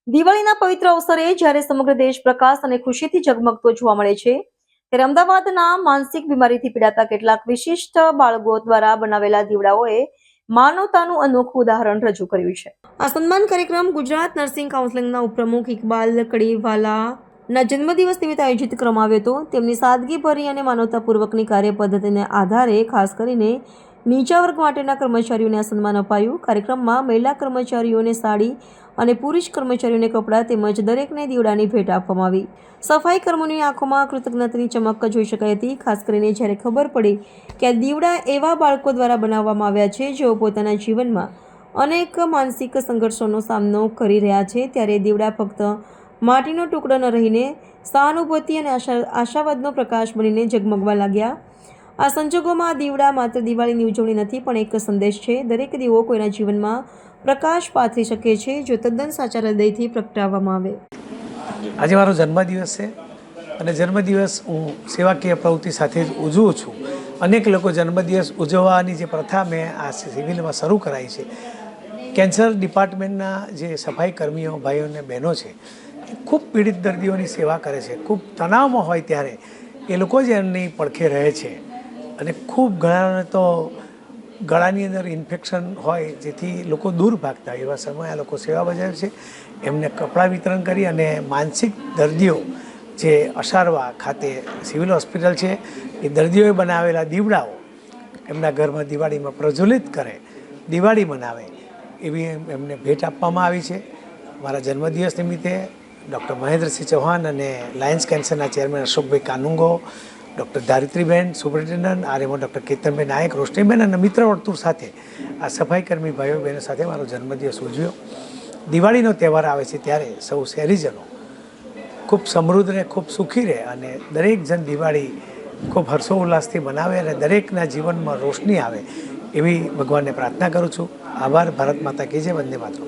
દિવાળીના પવિત્ર અવસરે જ્યારે સમગ્ર દેશ પ્રકાશ અને ખુશીથી ઝગમગતો જોવા મળે છે, ત્યારે અમદાવાદના માનસિક બીમારીથી પીડાતા કેટલાક વિશિષ્ટ બાળકો દ્વારા બનાવેલા દીવડાઓએ માનવતાનું અનોખું ઉદાહરણ રજૂ કર્યું છે. આ સન્માન કાર્યક્રમ ગુજરાત નર્સિંગ કાઉન્સિલના ઉપપ્રમુખ ઇકબાલ કડીવાલાના જન્મદિવસ નિમિત્તે આયોજિત કરવામાં આવ્યો હતો. તેમની સાદગીભરી અને માનવતાપૂર્વકની કાર્ય પદ્ધતિને આધારે ખાસ કરીને નીચા વર્ગ માટેના કર્મચારીઓને આ સન્માન અપાયું. કાર્યક્રમમાં મહિલા કર્મચારીઓને સાડી અને પુરુષ કર્મચારીઓને કપડાં તેમજ દરેકને દીવડાની ભેટ આપવામાં આવી. સફાઈ કર્મીઓની આંખોમાં કૃતજ્ઞતાની ચમક જોઈ શકાઈ હતી, ખાસ કરીને જ્યારે ખબર પડી કે આ દીવડા એવા બાળકો દ્વારા બનાવવામાં આવ્યા છે જેઓ પોતાના જીવનમાં અનેક માનસિક સંઘર્ષોનો સામનો કરી રહ્યા છે. ત્યારે દીવડા ફક્ત માટીનો ટુકડો ન રહીને સહાનુભૂતિ અને આશાવાદનો પ્રકાશ બનીને ઝગમગવા લાગ્યા. આ સંજોગોમાં આ દીવડા માત્ર દિવાળીની ઉજવણી નથી, પણ એક સંદેશ છે. દરેક દીવો કોઈના જીવનમાં પ્રકાશ પાથરી શકે છે જો તદ્દન સાચા હૃદયથી પ્રગટાવવામાં આવે. આજે મારો જન્મદિવસ છે અને જન્મદિવસ હું સેવાકીય પ્રવૃત્તિ સાથે જ ઉજવું છું. અનેક લોકો જન્મદિવસ ઉજવવાની જે પ્રથા મેં આ સિવિલમાં શરૂ કરાવી છે. કેન્સર ડિપાર્ટમેન્ટના જે સફાઈ કર્મીઓ ભાઈઓ અને બહેનો છે એ ખૂબ પીડિત દર્દીઓની સેવા કરે છે. ખૂબ તણાવમાં હોય ત્યારે એ લોકો જ એમની પડખે રહે છે અને ખૂબ ઘણાને તો ગળાની અંદર ઇન્ફેક્શન હોય જેથી લોકો દૂર ભાગતા હોય એવા સમયે આ લોકો સેવા બજાવે છે. એમને કપડાં વિતરણ કરી અને માનસિક દર્દીઓ જે અસારવા ખાતે સિવિલ હોસ્પિટલ છે એ દર્દીઓએ બનાવેલા દીવડાઓ એમના ઘરમાં દિવાળીમાં પ્રજ્વલિત કરે, દિવાળી મનાવે એવી એમને ભેટ આપવામાં આવી છે. મારા જન્મદિવસ નિમિત્તે ડૉક્ટર મહેન્દ્રસિંહ ચૌહાણ અને લાયન્સ કેન્સરના ચેરમેન અશોકભાઈ Kanungo, doctor ધારિત્રીબેન, superintendent RMO doctor કેતનભાઈ નાયક, રોશનીબેન અને મિત્ર વર્તુળ સાથે આ સફાઈકર્મી ભાઈઓ બહેનો સાથે મારો જન્મદિવસ ઉજવ્યો. દિવાળીનો તહેવાર આવે છે ત્યારે સૌ શહેરીજનો ખૂબ સમૃદ્ધ રહે, ખૂબ સુખી રહે અને દરેક જણ દિવાળી ખૂબ હર્ષોલ્લાસથી મનાવે અને દરેકના જીવનમાં રોશની આવે એવી ભગવાનને પ્રાર્થના કરું છું. આભાર. ભારત માતા કી જય. વંદે માતરમ.